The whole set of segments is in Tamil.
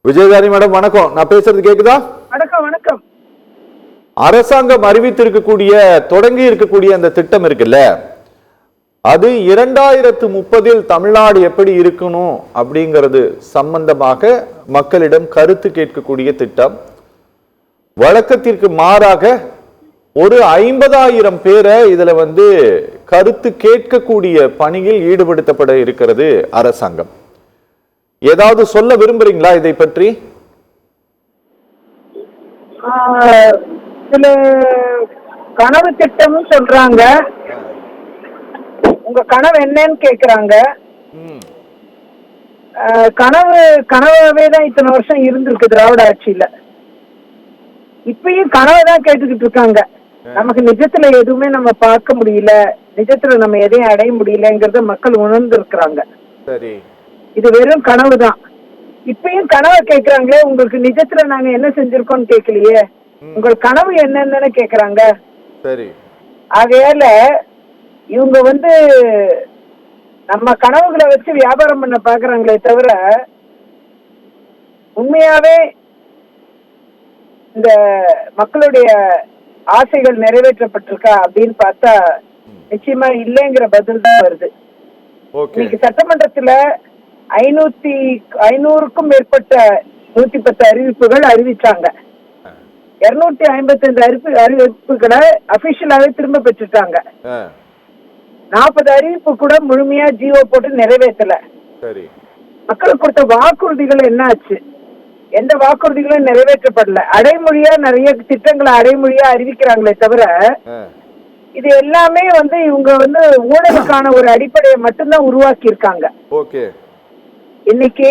விஜயதாரி மேடம் வணக்கம். நான் பேசுறது கேக்குதா? வணக்கம் வணக்கம். அரசாங்கம் அறிவித்திருக்கக்கூடிய தொடங்கி இருக்கக்கூடிய அந்த திட்டம் இருக்குல்ல, அது 2030 தமிழ்நாடு எப்படி இருக்கணும் அப்படிங்கிறது சம்பந்தமாக மக்களிடம் கருத்து கேட்கக்கூடிய திட்டம். வழக்கத்திற்கு மாறாக ஒரு 50,000 பேரை இதுல கருத்து கேட்கக்கூடிய பணியில் ஈடுபடுத்தப்பட இருக்கிறது அரசாங்கம். ஏதாவது சொல்ல விரும்புறீங்களா இதை பற்றி? சில கனவு திட்டம் சொல்றாங்க. உங்க கனவு என்னன்னு கேக்குறாங்க. கனவாவே தான் இத்தனை வருஷம் இருந்திருக்கு திராவிட ஆட்சியில. இப்பயும் கனவை தான் கேட்டுக்கிட்டு இருக்காங்க. நமக்கு நிஜத்துல எதுவுமே நம்ம பார்க்க முடியல, நிஜத்துல நம்ம எதையும் அடைய முடியலங்கிறத மக்கள் உணர்ந்து இருக்கிறாங்க. சரி, இது வெறும் கனவு தான். இப்பயும் கனவை கேட்கறாங்களே, உங்களுக்கு நிஜத்துல நாங்க என்ன செஞ்சிருக்கோம்னு கேட்கலையே, உங்கள் கனவு என்னன்னு கேக்குறாங்க. சரி, ஆகையால இவங்க நம்ம கனவுகளை வச்சு வியாபாரம் பண்ண பாக்குறாங்களே தவிர உண்மையாவே இந்த மக்களுடைய ஆசைகள் நிறைவேற்றப்பட்டிருக்கா அப்படின்னு பார்த்தா நிச்சயமா இல்லைங்கிற பதில் தான் வருது. இன்னைக்கு சட்டமன்றத்துல 500க்கும் மேற்பட்ட 110 அறிவிப்புகள் அறிவிச்சாங்க. 255 அறிவிப்புகளை அபிஷியலாவே திரும்ப பெற்றுட்டாங்க. 40 அறிவிப்பு கூட முழுமையா ஜிஓ போட்டு நிறைவேற்றல. மக்களுக்கு கொடுத்த வாக்குறுதிகள் என்ன ஆச்சு? எந்த வாக்குறுதிகளும் நிறைவேற்றப்படல. அடைமொழியா நிறைய திட்டங்களை அடைமொழியா அறிவிக்கிறாங்களே தவிர இது எல்லாமே இவங்க ஊழலுக்கான ஒரு அடிப்படையை மட்டும்தான் உருவாக்கி இருக்காங்க. இன்னைக்கு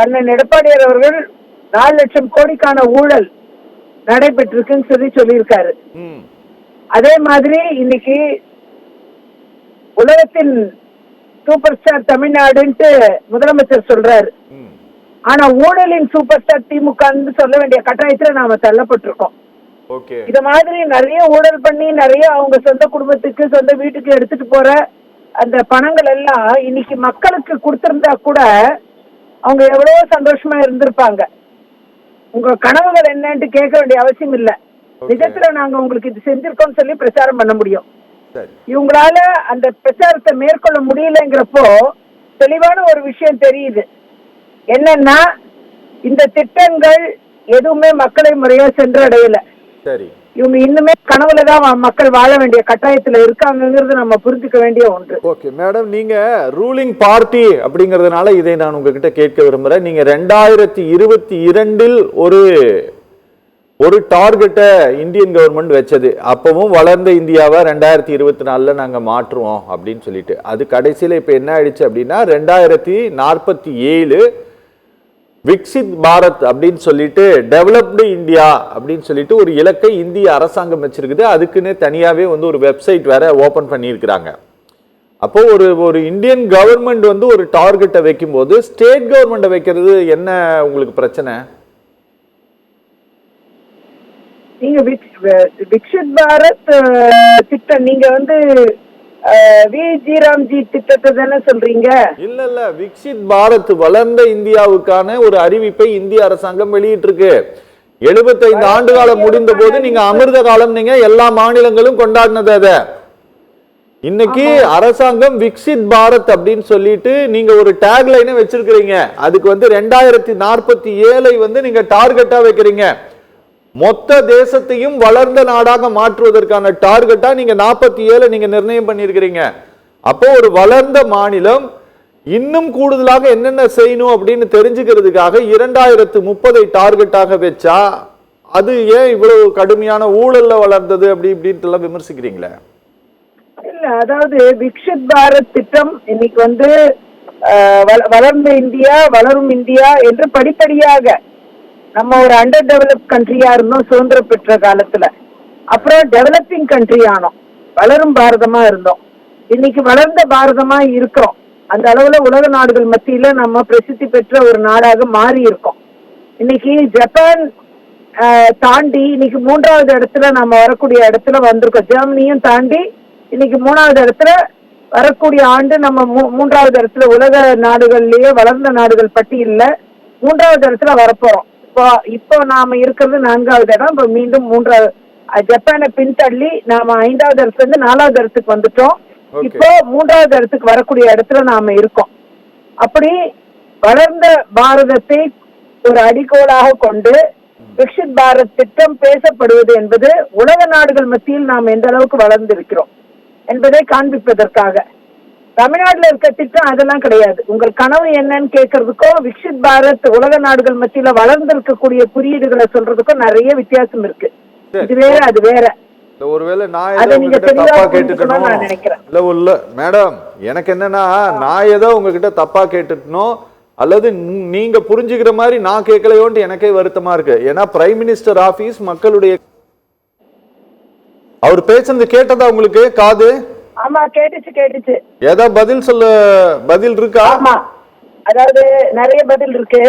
அண்ணன் எடப்பாடியார் அவர்கள் 4 லட்சம் கோடிக்கான ஊழல் நடைபெற்றிருக்குன்னு சொல்லியிருக்காரு. அதே மாதிரி இன்னைக்கு உலகத்தின் சூப்பர் ஸ்டார் தமிழ்நாடுன்ட்டு முதலமைச்சர் சொல்றாரு. ஆனா ஊழலின் சூப்பர் ஸ்டார் திமுக சொல்ல வேண்டிய கட்டாயத்துல நாம தள்ளப்பட்டிருக்கோம். இத மாதிரி நிறைய ஊழல் பண்ணி நிறைய அவங்க சொந்த குடும்பத்துக்கு சொந்த வீட்டுக்கு எடுத்துட்டு போற அந்த பணங்கள் எல்லாம் இன்னைக்கு மக்களுக்கு கொடுத்திருந்தா கூட அவங்க எவ்வளவோ சந்தோஷமா இருந்திருப்பாங்க. உங்க கனவுகள் என்னன்னு கேட்க வேண்டிய அவசியம் இல்ல. நிஜத்துல நாங்க உங்களுக்கு இது செஞ்சிருக்கோம் சொல்லி பிரச்சாரம் பண்ண முடியும். இவங்களால அந்த பிரச்சாரத்தை மேற்கொள்ள முடியலங்கிறப்போ தெளிவான ஒரு விஷயம் தெரியுது. என்னன்னா இந்த திட்டங்கள் எதுவுமே மக்களை முறையா சென்றடையல. இவங்க இன்னுமே கனவுலதான் மக்கள் வாழ வேண்டிய கட்டாயத்துல இருக்காங்கிறது நம்ம புரிஞ்சுக்க வேண்டிய ஒன்று. ஓகே மேடம், நீங்க ரூலிங் பார்ட்டி அப்படிங்கறதுனால இதை நான் உங்ககிட்ட கேட்க விரும்புறேன். நீங்க 2022 ஒரு டார்கெட்டை இந்தியன் கவர்மெண்ட் வச்சது. அப்பவும் வளர்ந்த இந்தியாவை 2024 நாங்க மாற்றுவோம் அப்படின்னு சொல்லிட்டு, அது கடைசியில இப்ப என்ன ஆயிடுச்சு அப்படின்னா 2047 விக்சித் பாரத் அப்படின்னு சொல்லிட்டு டெவலப்டு இந்தியா அப்படின்னு சொல்லிட்டு ஒரு இலக்கை இந்திய அரசாங்கம் வச்சிருக்குது. அதுக்குன்னு தனியாவே ஒரு வெப்சைட் வேற ஓபன் பண்ணியிருக்கிறாங்க. அப்போ ஒரு இந்தியன் கவர்மெண்ட் ஒரு டார்கெட்டை வைக்கும் போது ஸ்டேட் கவர்மெண்ட் வைக்கிறது என்ன உங்களுக்கு பிரச்சனை? நீங்க விக்சித் பாரத் திட்டம் நீங்க வி.ஜி. ராம்ஜி திட்டத்தை தானே சொல்றீங்க? இல்ல, விக்சித் பாரத் வளர்ந்த இந்தியாவுக்கான ஒரு அறிவிப்பை இந்திய அரசாங்கம் வெளியிட்டிருக்கு. 75 ஆண்டு காலம் முடிந்த போது நீங்க அமிர்த காலம் நீங்க எல்லா மாநிலங்களும் கொண்டாடினது. அத இன்னைக்கு அரசாங்கம் விக்சித் பாரத் அப்படின்னு சொல்லிட்டு நீங்க ஒரு டேக் லைனை வச்சிருக்கிறீங்க. அதுக்கு 2047 நீங்க டார்கெட்டா வைக்கிறீங்க. மொத்த தேசத்தையும் வளர்ந்த நாடாக மாற்றுவதற்கான டார்கெட்டா நீங்க 47 நீங்க நிர்ணயம் பண்ணியிருக்கிறீங்க. அப்போ ஒரு வளர்ந்த மாநிலம் இன்னும் கூடுதலாக என்னென்ன செய்யணும் அப்படின்னு தெரிஞ்சுக்கிறதுக்காக 2030 டார்கெட்டாக வச்சா அது ஏன் இவ்வளவு கடுமையான ஊழல்ல வளர்ந்தது அப்படி இப்படின்ட்டு எல்லாம் விமர்சிக்கிறீங்களே? இல்ல, அதாவது விக்சித் பாரத் திட்டம் இன்னைக்கு வளர்ந்த இந்தியா வளரும் இந்தியா என்று படிப்படியாக நம்ம ஒரு அண்டர் டெவலப் கண்ட்ரியா இருந்தோம் சுதந்திரம் பெற்ற காலத்துல. அப்புறம் டெவலப்பிங் கண்ட்ரி ஆனோம், வளரும் பாரதமா இருந்தோம். இன்னைக்கு வளர்ந்த பாரதமா இருக்கிறோம். அந்த அளவுல உலக நாடுகள் மத்தியில நம்ம பிரசித்தி பெற்ற ஒரு நாடாக மாறி இருக்கோம். இன்னைக்கு ஜப்பான் தாண்டி இன்னைக்கு 3வது இடத்துல நம்ம வரக்கூடிய இடத்துல வந்திருக்கோம். ஜெர்மனியும் தாண்டி இன்னைக்கு 3வது இடத்துல வரக்கூடிய ஆண்டு நம்ம 3வது இடத்துல உலக நாடுகள்லயே வளர்ந்த நாடுகள் பட்டியல்ல 3வது இடத்துல வரப்போறோம். இப்போ நாம இருக்கிறது 4வது இடம். இப்போ மீண்டும் 3வது ஜப்பானை பின்தள்ளி நாம 5வது இடத்துல இருந்து 4வது இடத்துக்கு வந்துட்டோம். இப்போ 3வது இடத்துக்கு வரக்கூடிய இடத்துல நாம இருக்கோம். அப்படி வளர்ந்த பாரதத்தை ஒரு அடிக்கோலாக கொண்டு விக்ஷித் பாரத் திட்டம் பேசப்படுவது என்பது உலக நாடுகள் மத்தியில் நாம் எந்த அளவுக்கு வளர்ந்திருக்கிறோம் என்பதை காண்பிப்பதற்காக. தமிழ்நாட்டுல இருக்க திட்டம் அதெல்லாம் கிடையாது. உங்கள் கனவு என்னன்னு கேட்கறதுக்கோ விக்ஷித் பாரத் உலக நாடுகள் மத்தியில வளர்ந்திருக்கக்கூடிய குறியீடுகளை சொல்றதுக்கும் நிறைய வித்தியாசம் இருக்கு. இது வேற அது வேற. ஒருவேளை நான் அதை நீங்க தெளிவா தப்பா கேட்டுக்கணும்னு நான் நினைக்கிறேன். இல்ல மேடம், எனக்கு என்னன்னா நான் ஏதோ உங்ககிட்ட தப்பா கேட்டுட்டனும் அல்லது நீங்க புரிஞ்சுக்கிற மாதிரி நான் கேட்கலையோன்ட்டு எனக்கே வருத்தமா இருக்கு. ஏன்னா பிரைம் மினிஸ்டர் ஆபீஸ் மக்களுடைய அவர் பேசுறது கேட்டதா உங்களுக்கு காது? ஆமா, கேட்டுச்சு. ஏதோ பதில் இருக்கா? ஆமா, அதாவது நிறைய பதில் இருக்கு.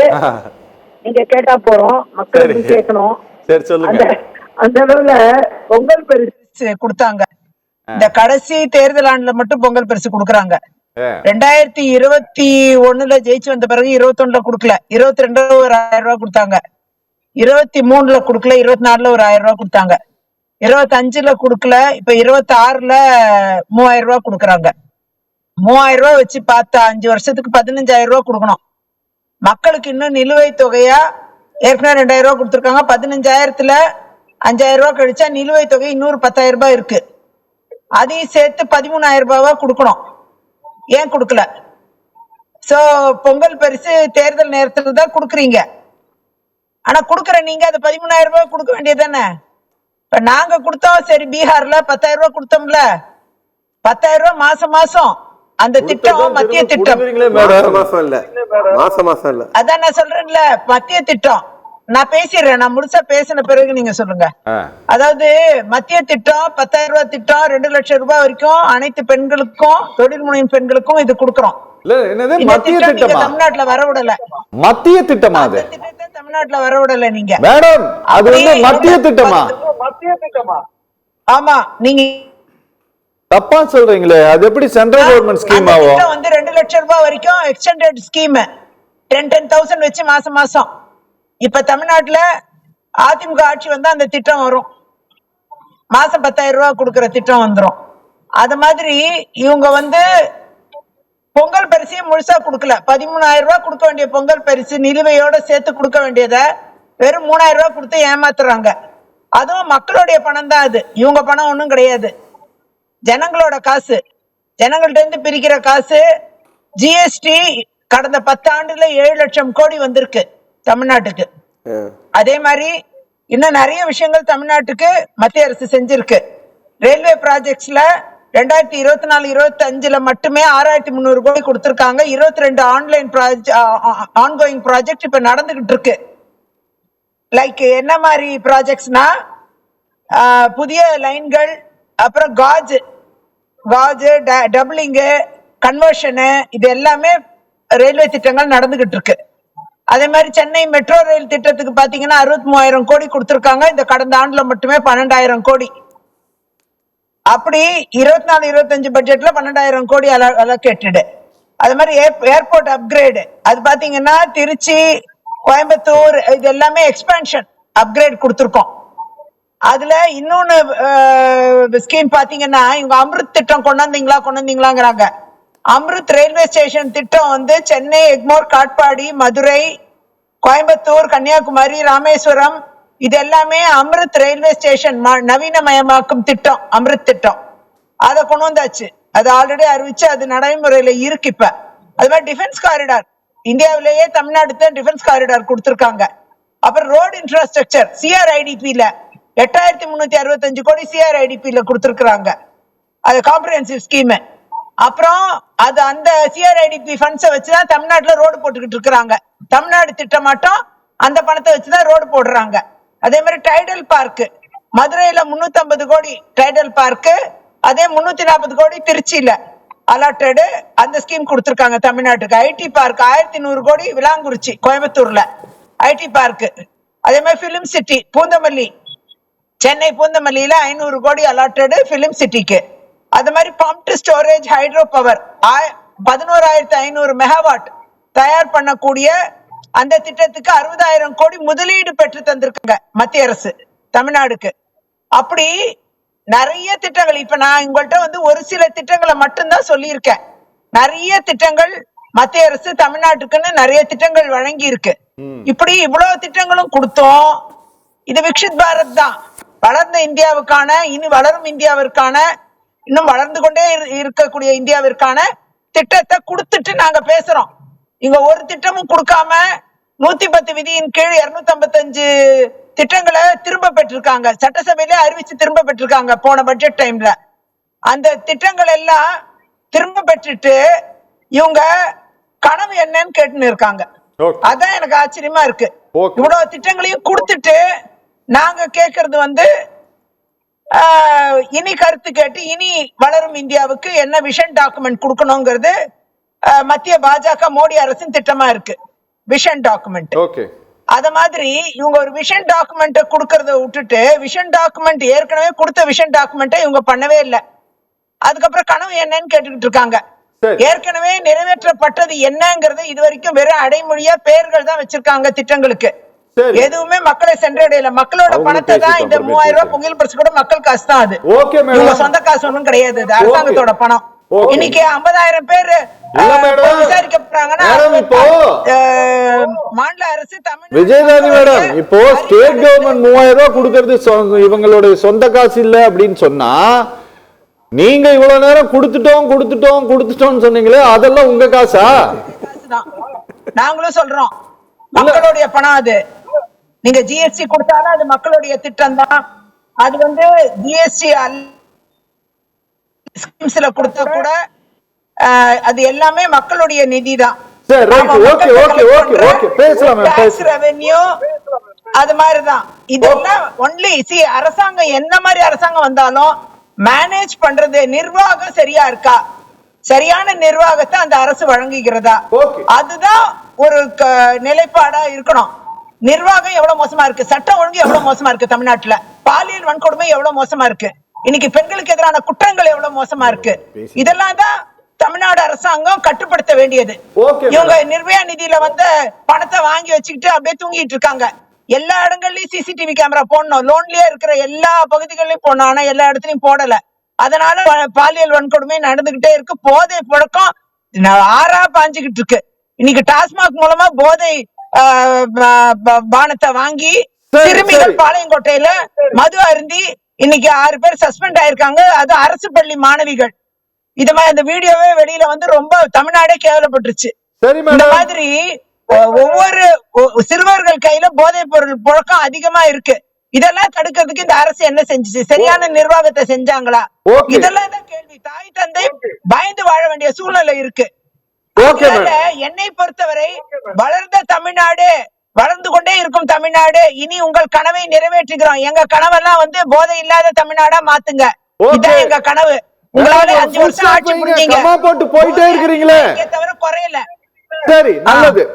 நீங்க கேட்டா போறோம், மக்களுக்கு கேட்கணும். சரி சொல்லுங்க. அந்த அளவுல பொங்கல் பரிசு கொடுத்தாங்க. இந்த கடைசி தேர்தல் ஆண்டுல மட்டும் பொங்கல் பரிசு கொடுக்கறாங்க. 2021 ஜெயிச்சு வந்த பிறகு 21 கொடுக்கல, 22 ஒரு 1000 ரூபாய் கொடுத்தாங்க, 23 கொடுக்கல, 24 ஒரு 1000 ரூபாய் கொடுத்தாங்க, 25 கொடுக்கல, இப்ப 26 3000 ரூபாய் கொடுக்கறாங்க. 3000 ரூபாய் வச்சு பார்த்தா 5 வருஷத்துக்கு 15000 ரூபாய் கொடுக்கணும். மக்களுக்கு இன்னும் நிலுவைத் தொகையா ஏற்கனவே 2000 ரூபாய் கொடுத்துருக்காங்க. 15000த்துல 5000 ரூபாய் கழிச்சா நிலுவைத் தொகை இன்னொரு 10000 ரூபாய் இருக்கு. அதையும் சேர்த்து 13000 ரூபாவா கொடுக்கணும். ஏன் கொடுக்கல? சோ பொங்கல் பரிசு தேர்தல் நேரத்துல தான் கொடுக்குறீங்க. ஆனா கொடுக்குற நீங்க அது 13000 ரூபாய் கொடுக்க வேண்டியதானே? இப்ப நாங்க கொடுத்தோம், சரி பீகார்ல 10000 ரூபாய் கொடுத்தோம்ல, 10000 ரூபாய் மாசம் மாசம் அந்த திட்டம் மத்திய திட்டம். அதான் நான் சொல்றேன்ல, மத்திய திட்டம். நான் பேசிடுறேன், நான் முழுசா பேசின பிறகு நீங்க சொல்லுங்க. அதாவது மத்திய திட்டம் 10000 ரூபாய் திட்டம் 2 லட்சம் ரூபாய் வரைக்கும் அனைத்து பெண்களுக்கும், தொழில் முனையும் பெண்களுக்கும் இது கொடுக்கறோம். தமிழ்நாட்டுல வரவிடல. மத்திய திட்டமா? தமிழ்நாட்டுல வரவிடல நீங்க மேடம். அது மத்திய திட்டமா? ஆமா, நீங்க தப்பா சொல்றீங்களே. அது எப்படி சென்ட்ரல் கவர்மெண்ட் ஸ்கீம் ஆகும்? வந்து 2 லட்சம் ரூபாய் வரைக்கும் எக்ஸ்டெண்டட் ஸ்கீம் 10,000 வச்சு மாசம் மாசம். இப்ப தமிழ்நாட்டுல அதிமுக ஆட்சி வந்தா அந்த திட்டம் வரும். மாசம் 10000 ரூபாய் கொடுக்கற திட்டம் வந்துரும். அது மாதிரி இவங்க வந்து பொங்கல் பரிசையும் முழுசா கொடுக்கல. 13000 ரூபாய் கொடுக்க வேண்டிய பொங்கல் பரிசு நிலுவையோட சேர்த்து கொடுக்க வேண்டியத வெறும் 3000 ரூபாய் கொடுத்து ஏமாத்துறாங்க. அதுவும் மக்களுடைய பணம் தான். அது இவங்க பணம் ஒண்ணும் கிடையாது. ஜனங்களோட காசு, ஜனங்கள்ட்ட இருந்து பிரிக்கிற காசு. ஜிஎஸ்டி கடந்த 10 ஆண்டுல 7 லட்சம் கோடி வந்திருக்கு தமிழ்நாட்டுக்கு. அதே மாதிரி இன்னும் நிறைய விஷயங்கள் தமிழ்நாட்டுக்கு மத்திய அரசு செஞ்சிருக்கு. ரயில்வே ப்ராஜெக்ட்ஸ்ல 2024-25 மட்டுமே 6300 கோடி கொடுத்திருக்காங்க. 22 ஆன்கோயிங் ப்ராஜெக்ட் இப்ப நடந்துகிட்டு இருக்கு. லைக் என்ன மாதிரி ப்ராஜெக்ட்ஸ்னா, புதிய லைன்கள், அப்புறம் காஜ் டபுளிங்கு, கன்வர்ஷனு, இது எல்லாமே ரயில்வே திட்டங்கள் நடந்துகிட்டு இருக்கு. அதே மாதிரி சென்னை மெட்ரோ ரயில் திட்டத்துக்கு பாத்தீங்கன்னா 63000 கோடி கொடுத்திருக்காங்க. இந்த கடந்த ஆண்டுல மட்டுமே 12000 கோடி. அப்படி 24-25 பட்ஜெட்ல 12000 கோடி அலோகேட்டட். அது மாதிரி ஏர்போர்ட் அப்கிரேடு, அது பாத்தீங்கன்னா திருச்சி, கோயம்புத்தூர், இது எல்லாமே எக்ஸ்பான்ஷன் அப்கிரேட் கொடுத்திருக்கோம். அதுல இன்னொன்னு ஸ்கீம் பாத்தீங்கன்னா, இவங்க அம்ருத் திட்டம் கொண்டாந்தீங்களாங்கிறாங்க. அம்ருத் ரயில்வே ஸ்டேஷன் திட்டம் வந்து சென்னை, எக்மோர், காட்பாடி, மதுரை, கோயம்புத்தூர், கன்னியாகுமரி, ராமேஸ்வரம், இது எல்லாமே அம்ருத் ரயில்வே ஸ்டேஷன் நவீனமயமாக்கும் திட்டம், அம்ருத் திட்டம். அதை கொண்டு வந்தாச்சு. அது ஆல்ரெடி அறிவிச்சு அது நடைமுறையில இருக்கு இப்ப. அது மாதிரி டிஃபென்ஸ் காரிடார், இந்தியாவிலேயே தமிழ்நாடு தான் டிஃபென்ஸ் காரிடார் கொடுத்திருக்காங்க. அப்புறம் ரோடு இன்ஃப்ராஸ்ட்ரக்சர் சிஆர்ஐடிபில 8365 கோடி சிஆர்ஐடிபில கொடுத்திருக்காங்க. அது காம்ப்ரிஹென்சிவ் ஸ்கீம். அப்புறம் அது அந்த சிஆர்ஐடிபி ஃபண்ட்ஸை வச்சுதான் தமிழ்நாட்டுல ரோடு போட்டுக்கிட்டு இருக்காங்க. தமிழ்நாடு திட்டம் மட்டும் அந்த பணத்தை வச்சுதான் ரோடு போடுறாங்க. அதே மாதிரி டைடல் பார்க் மதுரையில 350 கோடி டைடல் பார்க், அதே 340 கோடி திருச்சியில அலாட்டடு, அந்த ஸ்கீம் கொடுத்திருக்காங்க தமிழ்நாட்டுக்கு. ஐடி பார்க் 1100 கோடி விளாங்குறிச்சி, கோயம்புத்தூர்ல ஐடி பார்க். அதே மாதிரி பிலிம் சிட்டி பூந்தமல்லி, சென்னை பூந்தமல்லியில 500 கோடி அலாட்டடு பிலிம் சிட்டிக்கு. அது மாதிரி pumped storage hydro power 11500 megawatt தயார் பண்ணக்கூடிய அந்த திட்டத்துக்கு 60,000 கோடி முதலீடு பெற்று தந்திருக்காங்க மத்திய அரசு தமிழ்நாடுக்கு. அப்படி நிறைய திட்டங்கள், இப்ப நான் உங்கள்கிட்ட வந்து ஒரு சில திட்டங்களை மட்டும்தான் சொல்லியிருக்கேன். நிறைய திட்டங்கள் மத்திய அரசு தமிழ்நாட்டுக்குன்னு நிறைய திட்டங்கள் வழங்கி இருக்கு. இப்படி இவ்வளவு திட்டங்களும் கொடுத்தோம். இது விக்ஷித் பாரத் தான், வளர்ந்த இந்தியாவுக்கான, இனி வளரும் இந்தியாவிற்கான, இன்னும் வளர்ந்து கொண்டே இருக்கக்கூடிய இந்தியாவிற்கான திட்டத்தை கொடுத்துட்டு நாங்க பேசுறோம். இங்க ஒரு திட்டமும் கொடுக்காம 110 விதியின் கீழ் 255 திட்டங்களை திரும்ப பெற்றிருக்காங்க. சட்டசபையில அறிவிச்சு திரும்ப பெற்றிருக்காங்க போன பட்ஜெட் டைம்ல. அந்த திட்டங்கள் எல்லாம் திரும்ப பெற்றுட்டு இவங்க கனவு என்னன்னு கேட்டுன்னு இருக்காங்க. அதான் எனக்கு ஆச்சரியமா இருக்கு. இவ்வளவு திட்டங்களையும் கொடுத்துட்டு நாங்க கேட்கறது வந்து இனி கருத்து கேட்டு இனி வளரும் இந்தியாவுக்கு என்ன விஷன் டாக்குமெண்ட் கொடுக்கணுங்கிறது மத்திய பாஜக மோடி அரசின் திட்டமா இருக்கு, விஷன் டாக்குமெண்ட். அத மாதிரி இவங்க ஒரு விஷன் டாக்குமெண்ட் கொடுக்கறத விட்டுட்டு, விஷன் டாக்குமெண்ட் ஏற்கனவே கொடுத்த விஷன் டாக்குமெண்ட்டை இவங்க பண்ணவே இல்லை. அதுக்கப்புறம் கனவு என்னன்னு கேட்டுக்கிட்டு இருக்காங்க. ஏற்கனவே நிறைவேற்றப்பட்டது என்னங்கிறது இது வரைக்கும் வெறும் அடைமொழியா பெயர்கள் தான் வச்சிருக்காங்க திட்டங்களுக்கு. எதுவுமே மக்களை சென்றடையல. மக்களோட பணத்தை தான், இந்த 3000 ரூபாய் பொங்கல் பரிசு கூட மக்கள் காசு தான், அது இவங்க சொந்த காசு ஒண்ணும் கிடையாது, அது அரசாங்கத்தோட பணம். இன்னைக்கு 50,000 பேர் விசாரிக்கப்படுறாங்கன்னா மாநில அரசு தமிழ் விஜயதானி மேடம், இப்போ ஸ்டேட் கவர்மெண்ட் 3000 ரூபாய் கொடுக்கறது இவங்களுடைய சொந்த காசு இல்ல அப்படின்னு சொன்னா, நீங்க இவ்வளவு நேரம் கொடுத்துட்டோம் சொன்னீங்களே, அதெல்லாம் உங்க காசா? நாங்களும் சொல்றோம் மக்களுடைய பணம் அது. நீங்க ஜிஎஸ்டி கொடுத்தாலும் அது மக்களுடைய திட்டம் தான். அது வந்து ஜிஎஸ்டி ஸ்கீம்ஸ்ல கொடுத்தா கூட அது எல்லாமே மக்களுடைய நிதி தான். அது மாதிரிதான் இதெல்லாம். ஒன்லி அரசாங்கம் என்ன மாதிரி அரசாங்கம் வந்தாலும் மேனேஜ் பண்றது, நிர்வாகம் சரியா இருக்கா, சரியான நிர்வாகத்தை அந்த அரசு வழங்குகிறதா, அதுதான் ஒரு நிலைப்பாடா இருக்கணும். நிர்வாகம் எவ்வளவு மோசமா இருக்கு, சட்டம் ஒழுங்கு எவ்வளவு மோசமா இருக்கு தமிழ்நாட்டுல, பாலியல் வன்கொடுமை எவ்வளவு மோசமா இருக்கு, இன்னைக்கு பெண்களுக்கு எதிரான குற்றங்கள் எவ்வளவு மோசமா இருக்கு, இதெல்லாம் தான் தமிழ்நாடு அரசாங்கம் கட்டுப்படுத்த வேண்டியது. இவங்க நிர்பயா நிதியில வந்து பணத்தை வாங்கி வச்சுக்கிட்டு அப்படியே தூங்கிட்டு இருக்காங்க. எல்லா இடங்கள்லயும் சிசிடிவி கேமரா போடணும், லோன்லயே இருக்கிற எல்லா பகுதிகளிலும் போடணும், ஆனா எல்லா இடத்துலயும் போடல. அதனால பாலியல் வன்கொடுமை நடந்துகிட்டே இருக்கு. போதை புழக்கம் ஆறா பாஞ்சுகிட்டு இருக்கு. இன்னைக்கு டாஸ்மாக் மூலமா போதை பானத்தை வாங்கி சிறுமிகள் பாளையங்கோட்டையில மது அருந்தி இன்னைக்கு 6 பேர் சஸ்பெண்ட் ஆயிருக்காங்க. அது அரசு பள்ளி மாணவிகள். இது மாதிரி அந்த வீடியோவே வெளியில வந்து ரொம்ப தமிழ்நாடே கேவலப்பட்டுருச்சு. இந்த மாதிரி ஒவ்வொரு சிறுவர்கள் கையில போதைப் பொருள் புழக்கம் அதிகமா இருக்கு. இதெல்லாம் தடுக்கிறதுக்கு இந்த அரசு என்ன செஞ்சுச்சு? சரியான நிர்வாகத்தை செஞ்சாங்களா? இதெல்லாம் தான் கேள்வி. தாய் தந்தை பயந்து வாழ வேண்டிய சூழ்நிலை இருக்கு. என்னை பொறுத்தவரை வளர்ந்த தமிழ்நாடு, வளர்ந்து கொண்டே இருக்கும் தமிழ்நாடு, இனி உங்கள் கனவை நிறைவேற்றுகிறோம். எங்க கனவெல்லாம் வந்து போதை இல்லாத தமிழ்நாடா மாத்துங்க. இதான் எங்க கனவு. உங்களால 5 வருஷம் ஆட்சி முடிஞ்சீங்க, போட்டு போயிட்டே இருக்கிறீங்களே, தவிர குறையல. சரி, நல்லது.